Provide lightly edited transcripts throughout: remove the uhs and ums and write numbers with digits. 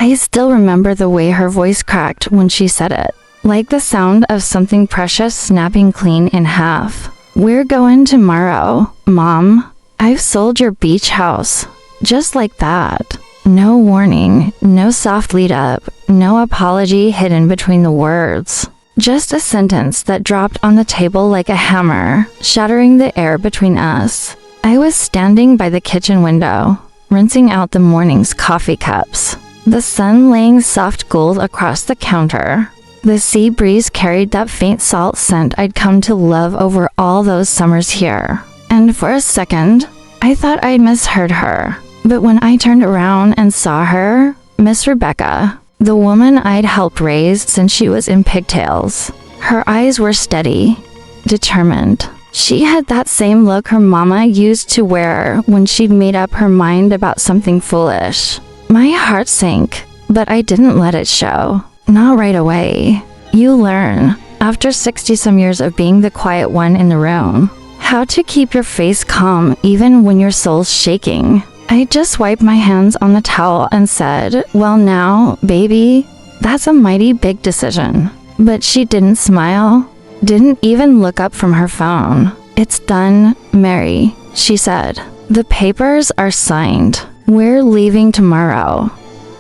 I still remember the way her voice cracked when she said it, like the sound of something precious snapping clean in half. "We're going tomorrow, Mom. I've sold your beach house." Just like that. No warning, no soft lead up, no apology hidden between the words. Just a sentence that dropped on the table like a hammer, shattering the air between us. I was standing by the kitchen window, rinsing out the morning's coffee cups. The sun laying soft gold across the counter. The sea breeze carried that faint salt scent I'd come to love over all those summers here. And for a second, I thought I'd misheard her. But when I turned around and saw her, Miss Rebecca, the woman I'd helped raise since she was in pigtails, her eyes were steady, determined. She had that same look her mama used to wear when she'd made up her mind about something foolish. My heart sank, but I didn't let it show. Not right away. You learn, after 60-some years of being the quiet one in the room, how to keep your face calm even when your soul's shaking. I just wiped my hands on the towel and said, "Well now, baby, that's a mighty big decision." But she didn't smile, didn't even look up from her phone. "It's done, Mary," she said. "The papers are signed. We're leaving tomorrow."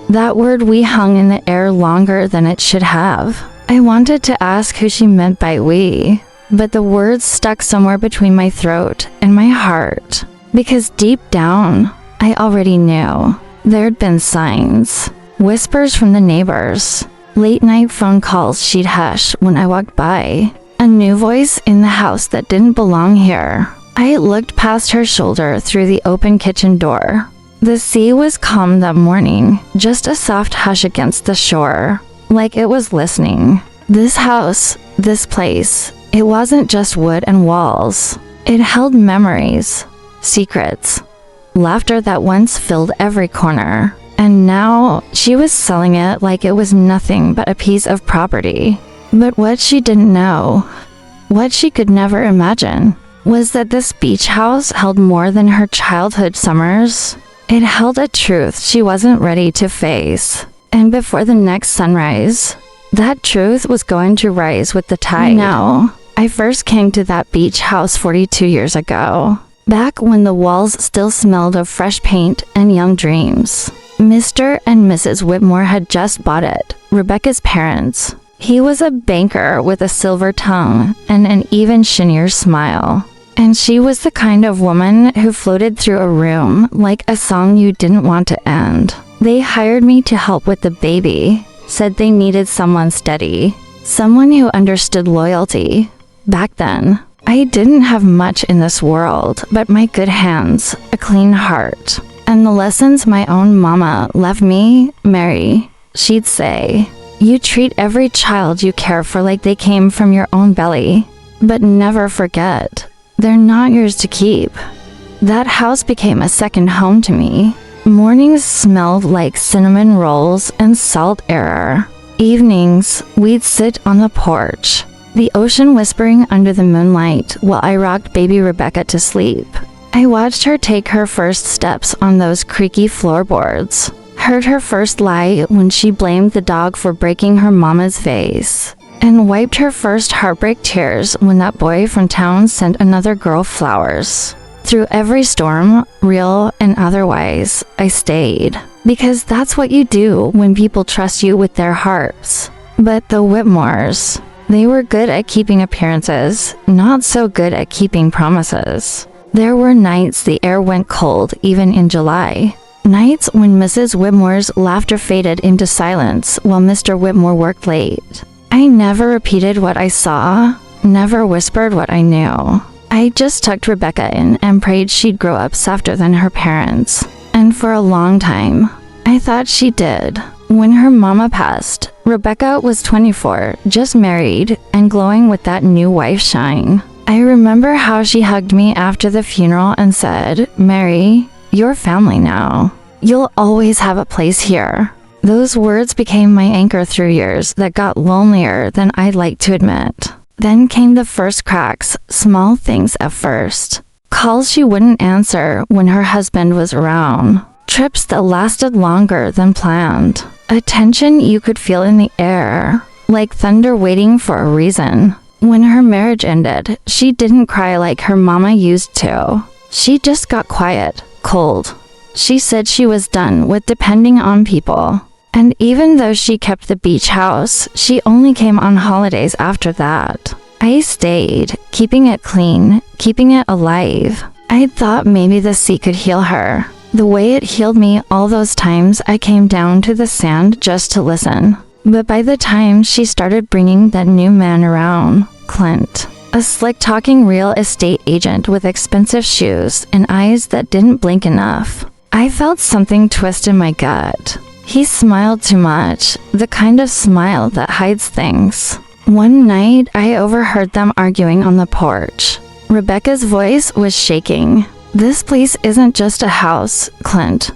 That word we hung in the air longer than it should have. I wanted to ask who she meant by we, but the words stuck somewhere between my throat and my heart. Because deep down, I already knew. There'd been signs, whispers from the neighbors, late-night phone calls she'd hush when I walked by, a new voice in the house that didn't belong here. I looked past her shoulder through the open kitchen door. The sea was calm that morning, just a soft hush against the shore, like it was listening. This house, this place, it wasn't just wood and walls. It held memories, secrets, laughter that once filled every corner. And now she was selling it like it was nothing but a piece of property. But what she didn't know, what she could never imagine, was that this beach house held more than her childhood summers. It held a truth she wasn't ready to face. And before the next sunrise, that truth was going to rise with the tide. Now, I first came to that beach house 42 years ago, back when the walls still smelled of fresh paint and young dreams. Mr. and Mrs. Whitmore had just bought it, Rebecca's parents. He was a banker with a silver tongue and an even shinier smile. And she was the kind of woman who floated through a room like a song you didn't want to end. They hired me to help with the baby, said they needed someone steady, someone who understood loyalty. Back then, I didn't have much in this world but my good hands, a clean heart, and the lessons my own mama left me, Mary. She'd say, "You treat every child you care for like they came from your own belly, but never forget, they're not yours to keep." That house became a second home to me. Mornings smelled like cinnamon rolls and salt air. Evenings, we'd sit on the porch, the ocean whispering under the moonlight while I rocked baby Rebecca to sleep. I watched her take her first steps on those creaky floorboards, heard her first lie when she blamed the dog for breaking her mama's vase, and wiped her first heartbreak tears when that boy from town sent another girl flowers. Through every storm, real and otherwise, I stayed. Because that's what you do when people trust you with their hearts. But the Whitmores, they were good at keeping appearances, not so good at keeping promises. There were nights the air went cold even in July. Nights when Mrs. Whitmore's laughter faded into silence while Mr. Whitmore worked late. I never repeated what I saw, never whispered what I knew. I just tucked Rebecca in and prayed she'd grow up softer than her parents. And for a long time, I thought she did. When her mama passed, Rebecca was 24, just married, and glowing with that new wife shine. I remember how she hugged me after the funeral and said, "Mary, you're family now. You'll always have a place here." Those words became my anchor through years that got lonelier than I'd like to admit. Then came the first cracks, small things at first. Calls she wouldn't answer when her husband was around. Trips that lasted longer than planned. A tension you could feel in the air, like thunder waiting for a reason. When her marriage ended, she didn't cry like her mama used to. She just got quiet, cold. She said she was done with depending on people. And even though she kept the beach house, she only came on holidays after that. I stayed, keeping it clean, keeping it alive. I thought maybe the sea could heal her. The way it healed me all those times I came down to the sand just to listen. But by the time she started bringing that new man around, Clint, a slick-talking real estate agent with expensive shoes and eyes that didn't blink enough, I felt something twist in my gut. He smiled too much, the kind of smile that hides things. One night, I overheard them arguing on the porch. Rebecca's voice was shaking. "This place isn't just a house, Clint.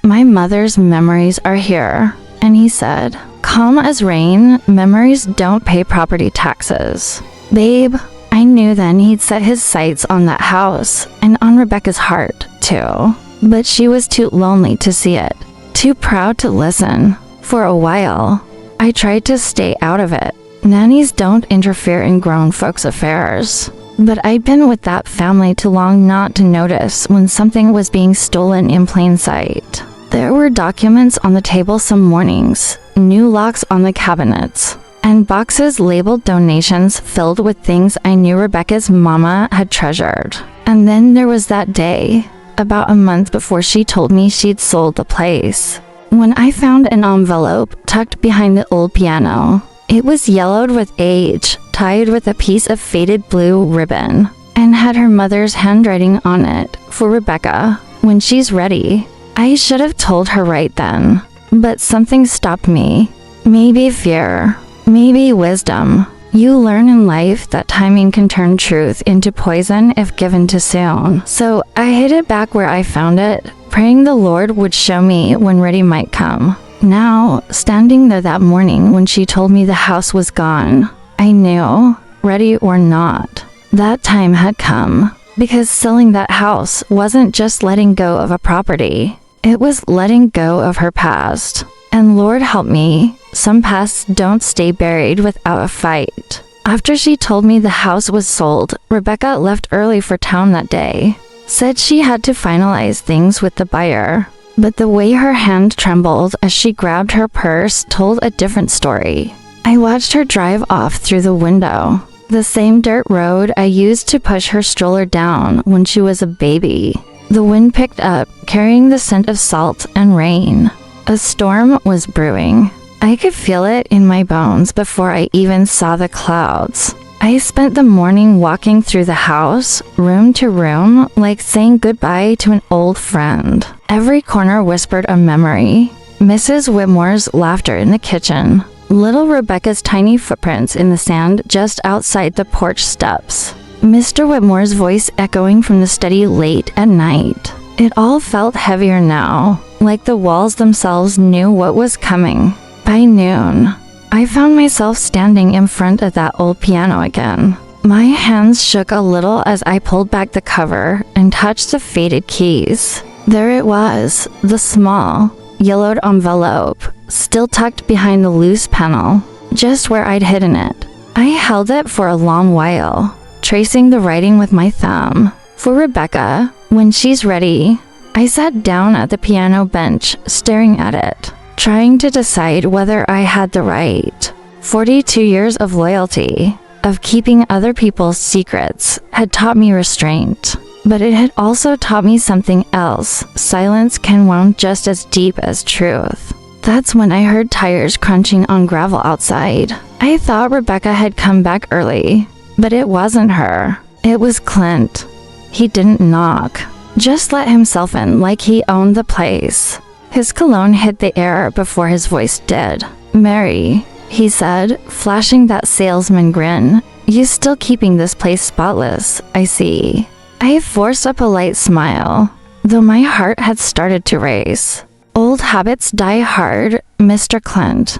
My mother's memories are here." And he said, calm as rain, "Memories don't pay property taxes." Babe, I knew then he'd set his sights on that house and on Rebecca's heart, too. But she was too lonely to see it, too proud to listen. For a while, I tried to stay out of it. Nannies don't interfere in grown folks' affairs. But I'd been with that family too long not to notice when something was being stolen in plain sight. There were documents on the table some mornings, new locks on the cabinets, and boxes labeled donations filled with things I knew Rebecca's mama had treasured. And then there was that day, about a month before she told me she'd sold the place, when I found an envelope tucked behind the old piano. It was yellowed with age, tied with a piece of faded blue ribbon, and had her mother's handwriting on it for Rebecca when she's ready. I should have told her right then, but something stopped me. Maybe fear, maybe wisdom. You learn in life that timing can turn truth into poison if given too soon. So I hid it back where I found it, praying the Lord would show me when ready might come. Now, standing there that morning when she told me the house was gone, I knew, ready or not, that time had come. Because selling that house wasn't just letting go of a property. It was letting go of her past. And Lord help me, some pasts don't stay buried without a fight. After she told me the house was sold, Rebecca left early for town that day. Said she had to finalize things with the buyer. But the way her hand trembled as she grabbed her purse told a different story. I watched her drive off through the window. The same dirt road I used to push her stroller down when she was a baby. The wind picked up, carrying the scent of salt and rain. A storm was brewing. I could feel it in my bones before I even saw the clouds. I spent the morning walking through the house, room to room, like saying goodbye to an old friend. Every corner whispered a memory. Mrs. Whitmore's laughter in the kitchen. Little Rebecca's tiny footprints in the sand just outside the porch steps. Mr. Whitmore's voice echoing from the study late at night. It all felt heavier now, like the walls themselves knew what was coming. By noon, I found myself standing in front of that old piano again. My hands shook a little as I pulled back the cover and touched the faded keys. There it was, the small, yellowed envelope, still tucked behind the loose panel, just where I'd hidden it. I held it for a long while, tracing the writing with my thumb. For Rebecca, when she's ready. I sat down at the piano bench, staring at it, trying to decide whether I had the right. 42 years of loyalty, of keeping other people's secrets, had taught me restraint. But it had also taught me something else. Silence can wound just as deep as truth. That's when I heard tires crunching on gravel outside. I thought Rebecca had come back early, but it wasn't her. It was Clint. He didn't knock, just let himself in like he owned the place. His cologne hit the air before his voice did. "Mary," he said, flashing that salesman grin. "You still keeping this place spotless, I see." I forced a polite smile, though my heart had started to race. Old habits die hard, Mr. Clint.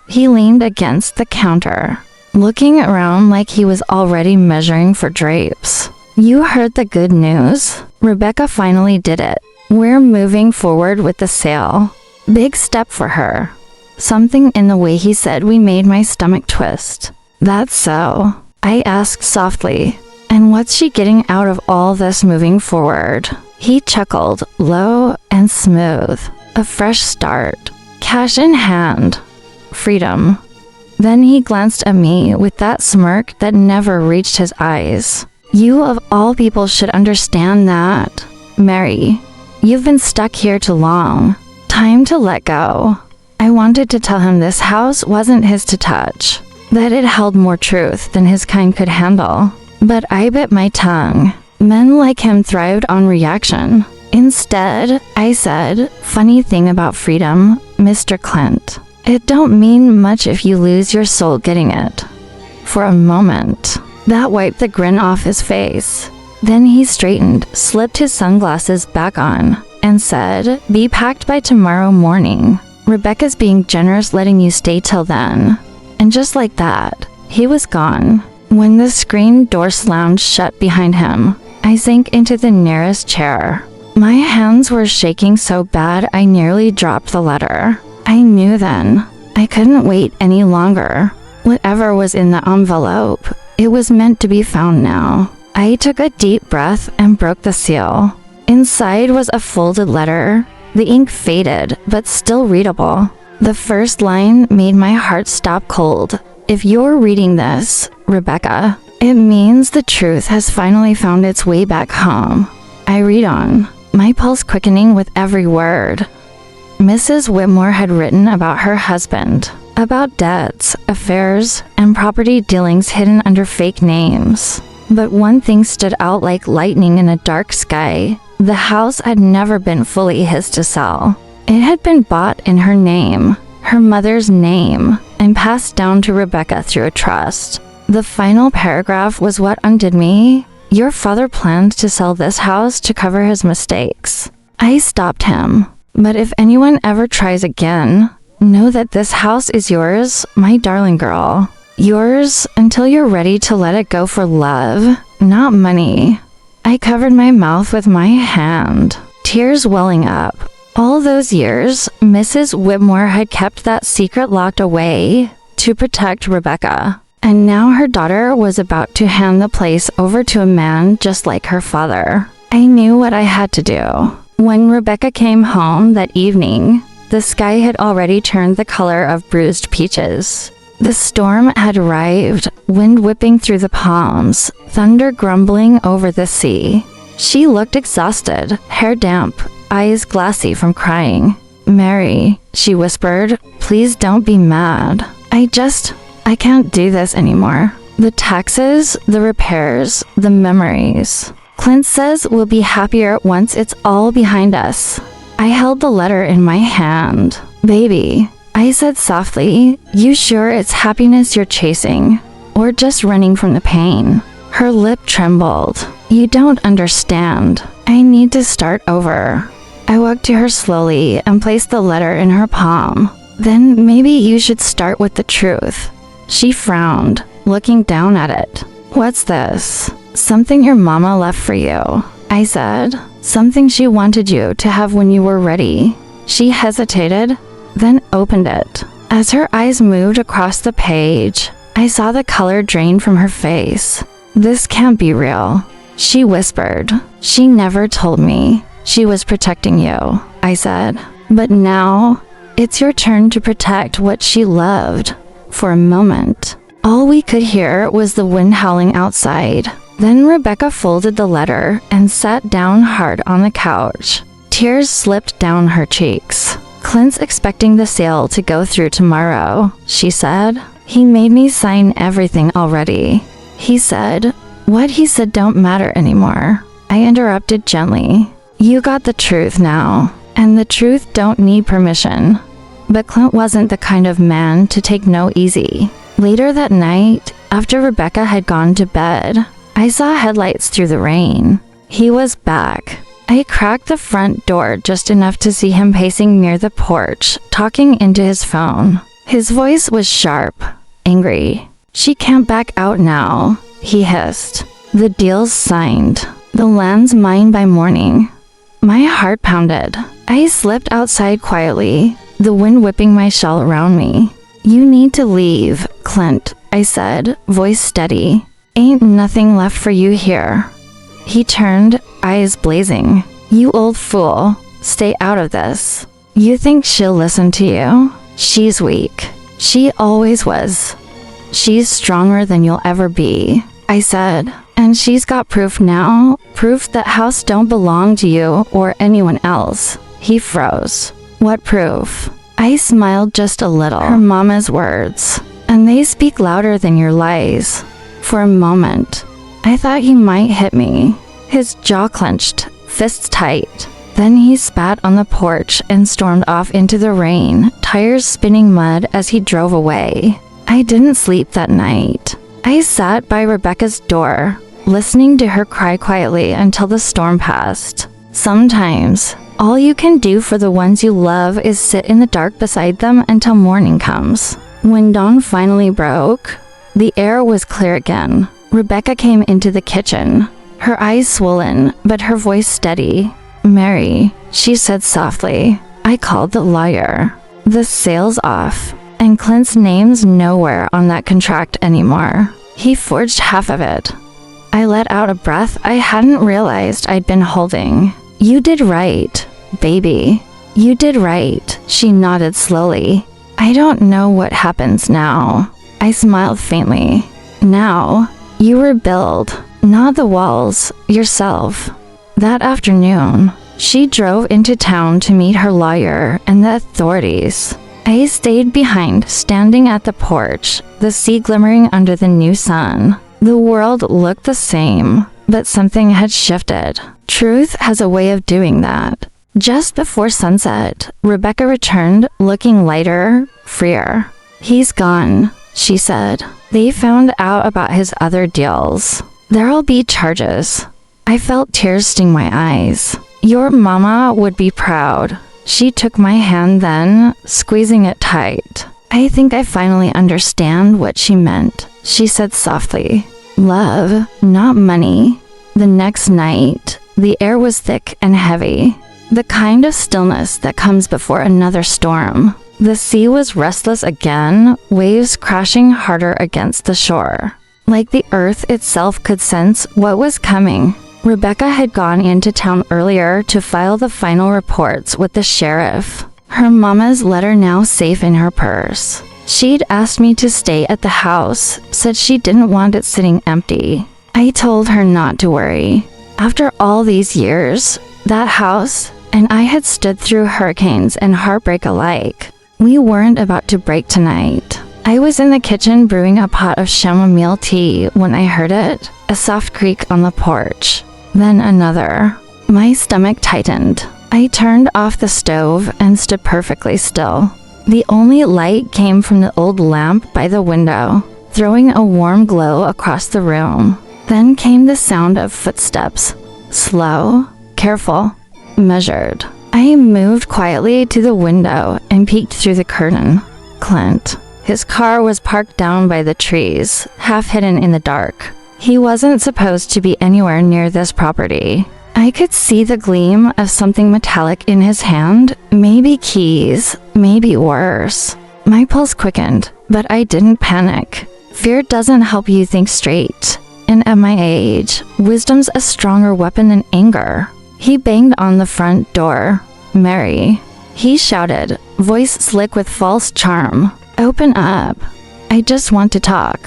He leaned against the counter, looking around like he was already measuring for drapes. "You heard the good news. Rebecca finally did it. We're moving forward with the sale. Big step for her. Something in the way he said we made my stomach twist. That's so. I asked softly. And what's she getting out of all this moving forward? He chuckled, low and smooth. A fresh start. Cash in hand. Freedom. Then he glanced at me with that smirk that never reached his eyes. You of all people should understand that. Mary, you've been stuck here too long. Time to let go. I wanted to tell him this house wasn't his to touch, that it held more truth than his kind could handle. But I bit my tongue. Men like him thrived on reaction. Instead, I said, funny thing about freedom, Mr. Clint. It don't mean much if you lose your soul getting it. For a moment, that wiped the grin off his face. Then he straightened, slipped his sunglasses back on, and said, be packed by tomorrow morning. Rebecca's being generous letting you stay till then. And just like that, he was gone. When the screen door slammed shut behind him, I sank into the nearest chair. My hands were shaking so bad I nearly dropped the letter. I knew then. I couldn't wait any longer. Whatever was in the envelope, it was meant to be found now. I took a deep breath and broke the seal. Inside was a folded letter. The ink faded, but still readable. The first line made my heart stop cold. If you're reading this, Rebecca, it means the truth has finally found its way back home. I read on, my pulse quickening with every word. Mrs. Whitmore had written about her husband, about debts, affairs, and property dealings hidden under fake names. But one thing stood out like lightning in a dark sky. The house had never been fully his to sell. It had been bought in her name, her mother's name, and passed down to Rebecca through a trust. The final paragraph was what undid me. Your father planned to sell this house to cover his mistakes. I stopped him. But if anyone ever tries again, know that this house is yours, my darling girl. Yours until you're ready to let it go for love, not money. I covered my mouth with my hand, tears welling up. All those years, Mrs. Whitmore had kept that secret locked away to protect Rebecca. And now her daughter was about to hand the place over to a man just like her father. I knew what I had to do. When Rebecca came home that evening, the sky had already turned the color of bruised peaches. The storm had arrived, wind whipping through the palms, thunder grumbling over the sea. She looked exhausted, hair damp, eyes glassy from crying. Mary, she whispered, please don't be mad. I can't do this anymore. The taxes, the repairs, the memories. Clint says we'll be happier once it's all behind us. I held the letter in my hand. Baby, I said softly, you sure it's happiness you're chasing? Or just running from the pain? Her lip trembled. You don't understand. I need to start over. I walked to her slowly and placed the letter in her palm. Then maybe you should start with the truth. She frowned, looking down at it. What's this? Something your mama left for you, I said. Something she wanted you to have when you were ready. She hesitated, then opened it. As her eyes moved across the page, I saw the color drain from her face. This can't be real, she whispered. She never told me she was protecting you, I said. But now, it's your turn to protect what she loved. For a moment, all we could hear was the wind howling outside. Then Rebecca folded the letter and sat down hard on the couch. Tears slipped down her cheeks. Clint's expecting the sale to go through tomorrow, she said. He made me sign everything already. He said, what he said don't matter anymore. I interrupted gently. You got the truth now, and the truth don't need permission. But Clint wasn't the kind of man to take no easy. Later that night, after Rebecca had gone to bed, I saw headlights through the rain. He was back. I cracked the front door just enough to see him pacing near the porch, talking into his phone. His voice was sharp, angry. She can't back out now, he hissed. The deal's signed. The land's mine by morning. My heart pounded. I slipped outside quietly, the wind whipping my shawl around me. You need to leave, Clint, I said, voice steady. Ain't nothing left for you here. He turned, eyes blazing. You old fool, stay out of this. You think she'll listen to you? She's weak. She always was. She's stronger than you'll ever be, I said. And she's got proof now, proof that house don't belong to you or anyone else. He froze. What proof? I smiled just a little. Her mama's words. And they speak louder than your lies. For a moment, I thought he might hit me. His jaw clenched, fists tight. Then he spat on the porch and stormed off into the rain, tires spinning mud as he drove away. I didn't sleep that night. I sat by Rebecca's door, listening to her cry quietly until the storm passed. Sometimes, all you can do for the ones you love is sit in the dark beside them until morning comes. When dawn finally broke, the air was clear again. Rebecca came into the kitchen, her eyes swollen, but her voice steady. Mary, she said softly, I called the lawyer. The sale's off, and Clint's name's nowhere on that contract anymore. He forged half of it. I let out a breath I hadn't realized I'd been holding. You did right, baby. You did right, she nodded slowly. I don't know what happens now. I smiled faintly. Now, you rebuild, not the walls, yourself. That afternoon, she drove into town to meet her lawyer and the authorities. I stayed behind, standing at the porch, the sea glimmering under the new sun. The world looked the same, but something had shifted. Truth has a way of doing that. Just before sunset, Rebecca returned, looking lighter, freer. He's gone, she said. They found out about his other deals. There'll be charges. I felt tears sting my eyes. Your mama would be proud. She took my hand then, squeezing it tight. I think I finally understand what she meant, she said softly. Love, not money. The next night, the air was thick and heavy. The kind of stillness that comes before another storm. The sea was restless again, waves crashing harder against the shore. Like the earth itself could sense what was coming. Rebecca had gone into town earlier to file the final reports with the sheriff. Her mama's letter now safe in her purse. She'd asked me to stay at the house, said she didn't want it sitting empty. I told her not to worry. After all these years, that house and I had stood through hurricanes and heartbreak alike. We weren't about to break tonight. I was in the kitchen brewing a pot of chamomile tea when I heard it, a soft creak on the porch. Then another. My stomach tightened. I turned off the stove and stood perfectly still. The only light came from the old lamp by the window, throwing a warm glow across the room. Then came the sound of footsteps. Slow, careful, measured. I moved quietly to the window and peeked through the curtain. Clint. His car was parked down by the trees, half hidden in the dark. He wasn't supposed to be anywhere near this property. I could see the gleam of something metallic in his hand, maybe keys, maybe worse. My pulse quickened, but I didn't panic. Fear doesn't help you think straight. And at my age, wisdom's a stronger weapon than anger. He banged on the front door. Mary. He shouted, voice slick with false charm. Open up. I just want to talk.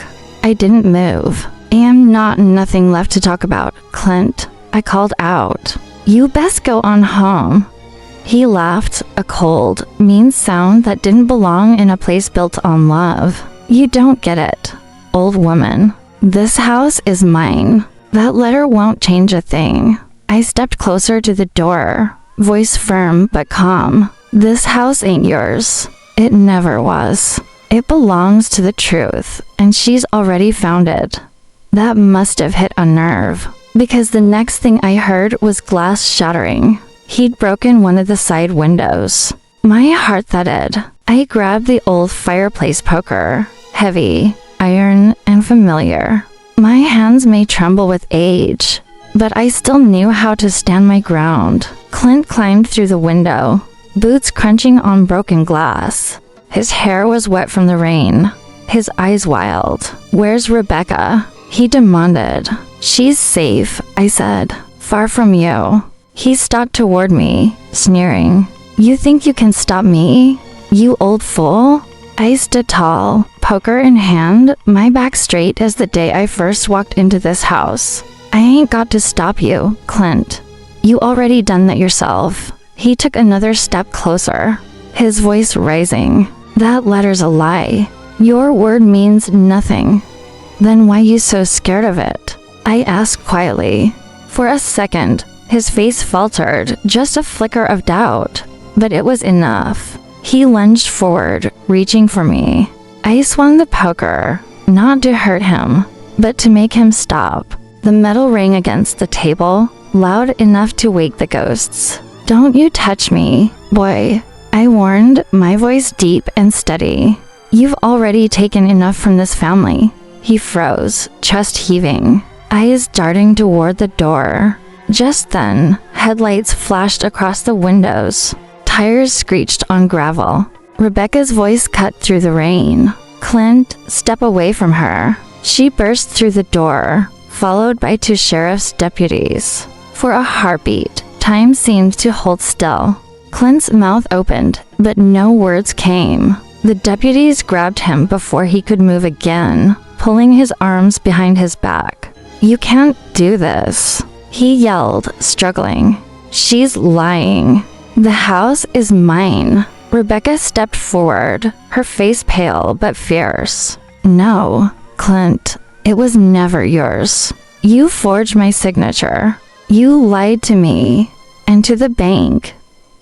I didn't move. Am not nothing left to talk about, Clint. I called out. You best go on home. He laughed, a cold, mean sound that didn't belong in a place built on love. You don't get it, old woman. This house is mine. That letter won't change a thing. I stepped closer to the door, voice firm but calm. This house ain't yours. It never was. It belongs to the truth, and she's already found it. That must have hit a nerve, because the next thing I heard was glass shattering. He'd broken one of the side windows. My heart thudded. I grabbed the old fireplace poker, heavy, iron, and familiar. My hands may tremble with age, but I still knew how to stand my ground. Clint climbed through the window, boots crunching on broken glass. His hair was wet from the rain, his eyes wild. "Where's Rebecca?" he demanded. "She's safe," I said. "Far from you." He stalked toward me, sneering. "You think you can stop me? You old fool?" I stood tall, poker in hand, my back straight as the day I first walked into this house. "I ain't got to stop you, Clint. You already done that yourself." He took another step closer, his voice rising. "That letter's a lie. Your word means nothing." "Then why you so scared of it?" I asked quietly. For a second, his face faltered, just a flicker of doubt, but it was enough. He lunged forward, reaching for me. I swung the poker, not to hurt him, but to make him stop. The metal rang against the table, loud enough to wake the ghosts. "Don't you touch me, boy," I warned, my voice deep and steady. "You've already taken enough from this family." He froze, chest heaving, eyes darting toward the door. Just then, headlights flashed across the windows. Tires screeched on gravel. Rebecca's voice cut through the rain. "Clint, step away from her." She burst through the door, followed by 2 sheriff's deputies. For a heartbeat, time seemed to hold still. Clint's mouth opened, but no words came. The deputies grabbed him before he could move again, pulling his arms behind his back. "You can't do this," he yelled, struggling. "She's lying. The house is mine." Rebecca stepped forward, her face pale but fierce. "No, Clint, it was never yours. You forged my signature. You lied to me and to the bank."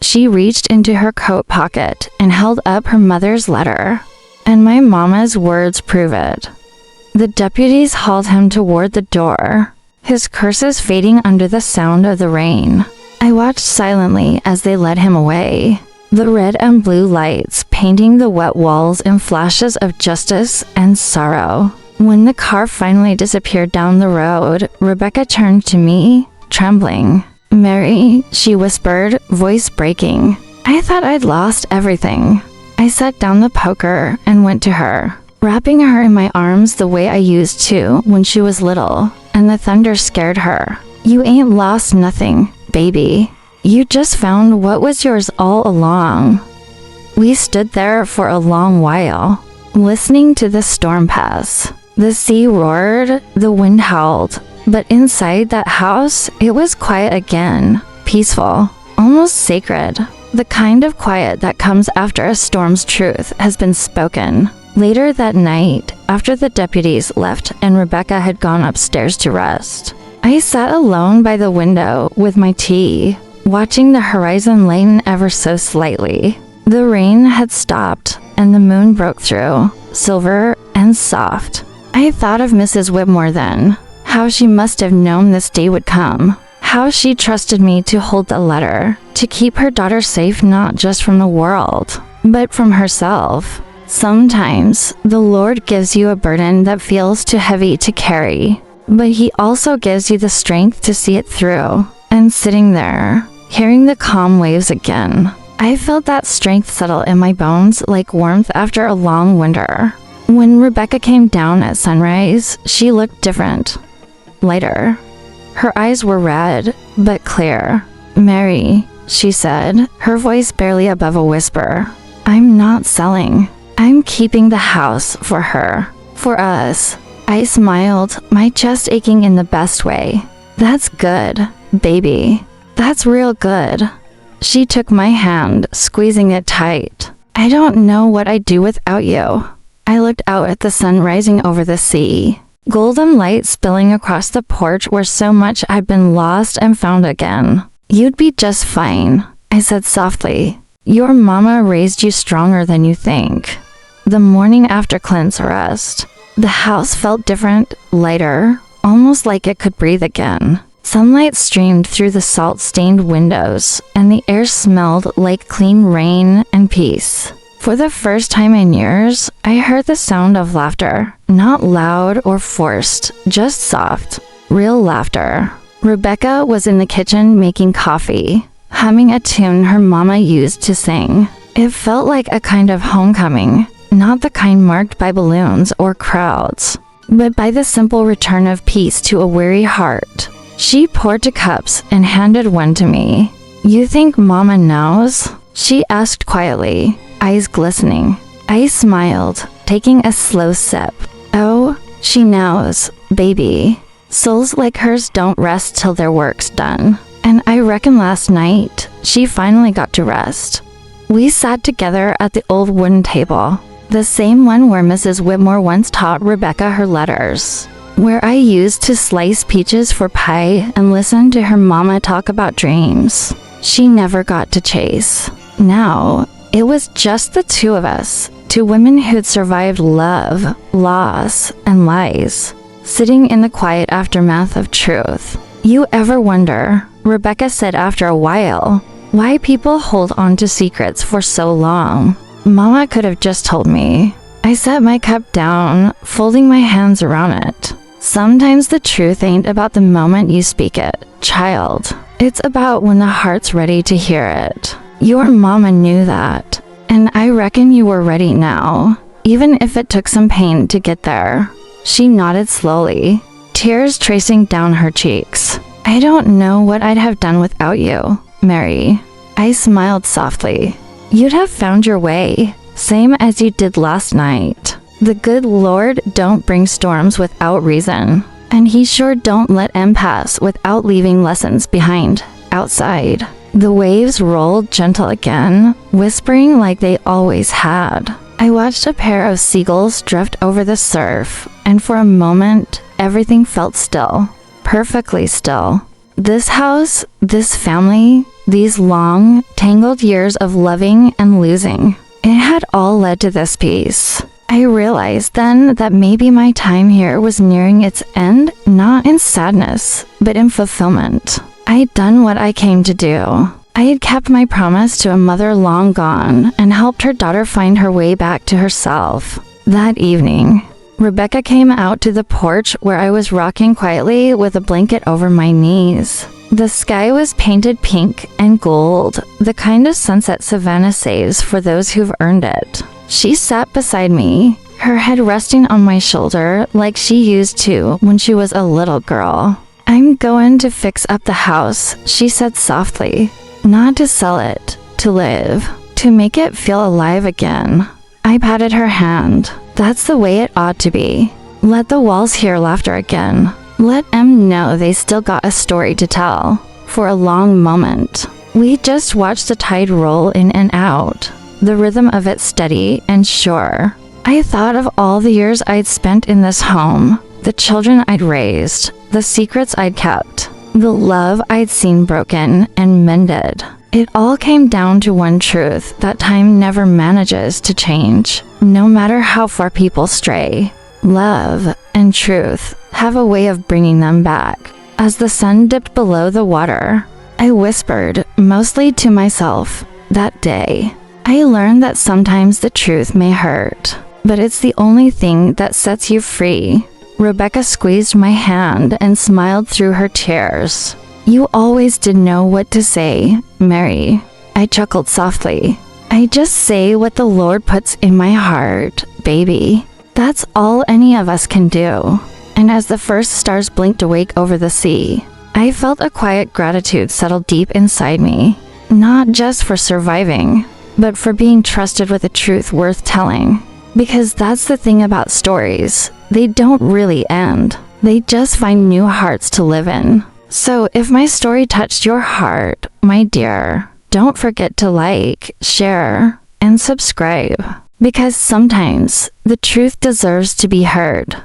She reached into her coat pocket and held up her mother's letter. "And my mama's words prove it." The deputies hauled him toward the door, his curses fading under the sound of the rain. I watched silently as they led him away, the red and blue lights painting the wet walls in flashes of justice and sorrow. When the car finally disappeared down the road, Rebecca turned to me, trembling. "Mary," she whispered, voice breaking. "I thought I'd lost everything." I set down the poker and went to her, wrapping her in my arms the way I used to when she was little, and the thunder scared her. "You ain't lost nothing, baby. You just found what was yours all along." We stood there for a long while, listening to the storm pass. The sea roared, the wind howled, but inside that house, it was quiet again, peaceful, almost sacred. The kind of quiet that comes after a storm's truth has been spoken. Later that night, after the deputies left and Rebecca had gone upstairs to rest, I sat alone by the window with my tea, watching the horizon lighten ever so slightly. The rain had stopped, and the moon broke through, silver and soft. I thought of Mrs. Whitmore then, how she must have known this day would come, how she trusted me to hold the letter, to keep her daughter safe not just from the world, but from herself. Sometimes, the Lord gives you a burden that feels too heavy to carry, but He also gives you the strength to see it through. And sitting there, hearing the calm waves again, I felt that strength settle in my bones like warmth after a long winter. When Rebecca came down at sunrise, she looked different, lighter. Her eyes were red, but clear. "Mary," she said, her voice barely above a whisper, "I'm not selling. I'm keeping the house for her, for us." I smiled, my chest aching in the best way. "That's good, baby. That's real good." She took my hand, squeezing it tight. "I don't know what I'd do without you." I looked out at the sun rising over the sea, golden light spilling across the porch where so much had been lost and found again. "You'd be just fine," I said softly. "Your mama raised you stronger than you think." The morning after Clint's arrest, the house felt different, lighter, almost like it could breathe again. Sunlight streamed through the salt-stained windows, and the air smelled like clean rain and peace. For the first time in years, I heard the sound of laughter, not loud or forced, just soft, real laughter. Rebecca was in the kitchen making coffee, humming a tune her mama used to sing. It felt like a kind of homecoming, not the kind marked by balloons or crowds, but by the simple return of peace to a weary heart. She poured 2 cups and handed one to me. "You think Mama knows?" she asked quietly, eyes glistening. I smiled, taking a slow sip. "Oh, she knows, baby. Souls like hers don't rest till their work's done. And I reckon last night, she finally got to rest." We sat together at the old wooden table, the same one where Mrs. Whitmore once taught Rebecca her letters, where I used to slice peaches for pie and listen to her mama talk about dreams she never got to chase. Now, it was just the 2 of us, 2 women who'd survived love, loss, and lies, sitting in the quiet aftermath of truth. "You ever wonder," Rebecca said after a while, "why people hold on to secrets for so long? Mama could have just told me." I set my cup down, folding my hands around it. "Sometimes the truth ain't about the moment you speak it, child. It's about when the heart's ready to hear it. Your mama knew that, and I reckon you were ready now, even if it took some pain to get there." She nodded slowly, tears tracing down her cheeks. "I don't know what I'd have done without you, Mary." I smiled softly. "You'd have found your way, same as you did last night. The good Lord don't bring storms without reason, and he sure don't let 'em pass without leaving lessons behind, outside." The waves rolled gentle again, whispering like they always had. I watched a pair of seagulls drift over the surf, and for a moment, everything felt still, perfectly still. This house, this family, these long, tangled years of loving and losing, it had all led to this peace. I realized then that maybe my time here was nearing its end, not in sadness, but in fulfillment. I'd done what I came to do. I had kept my promise to a mother long gone and helped her daughter find her way back to herself. That evening, Rebecca came out to the porch where I was rocking quietly with a blanket over my knees. The sky was painted pink and gold, the kind of sunset Savannah saves for those who've earned it. She sat beside me, her head resting on my shoulder like she used to when she was a little girl. "I'm going to fix up the house," she said softly. "Not to sell it, to live, to make it feel alive again." I patted her hand. "That's the way it ought to be. Let the walls hear laughter again. Let 'em know they still got a story to tell." For a long moment, we just watched the tide roll in and out, the rhythm of it steady and sure. I thought of all the years I'd spent in this home, the children I'd raised, the secrets I'd kept, the love I'd seen broken and mended. It all came down to one truth that time never manages to change, no matter how far people stray. Love and truth have a way of bringing them back. As the sun dipped below the water, I whispered, mostly to myself, that day, I learned that sometimes the truth may hurt, but it's the only thing that sets you free. Rebecca squeezed my hand and smiled through her tears. "You always did know what to say, Mary." I chuckled softly. "I just say what the Lord puts in my heart, baby. That's all any of us can do." And as the first stars blinked awake over the sea, I felt a quiet gratitude settle deep inside me, not just for surviving, but for being trusted with a truth worth telling. Because that's the thing about stories. They don't really end. They just find new hearts to live in. So if my story touched your heart, my dear, don't forget to like, share, and subscribe. Because sometimes the truth deserves to be heard.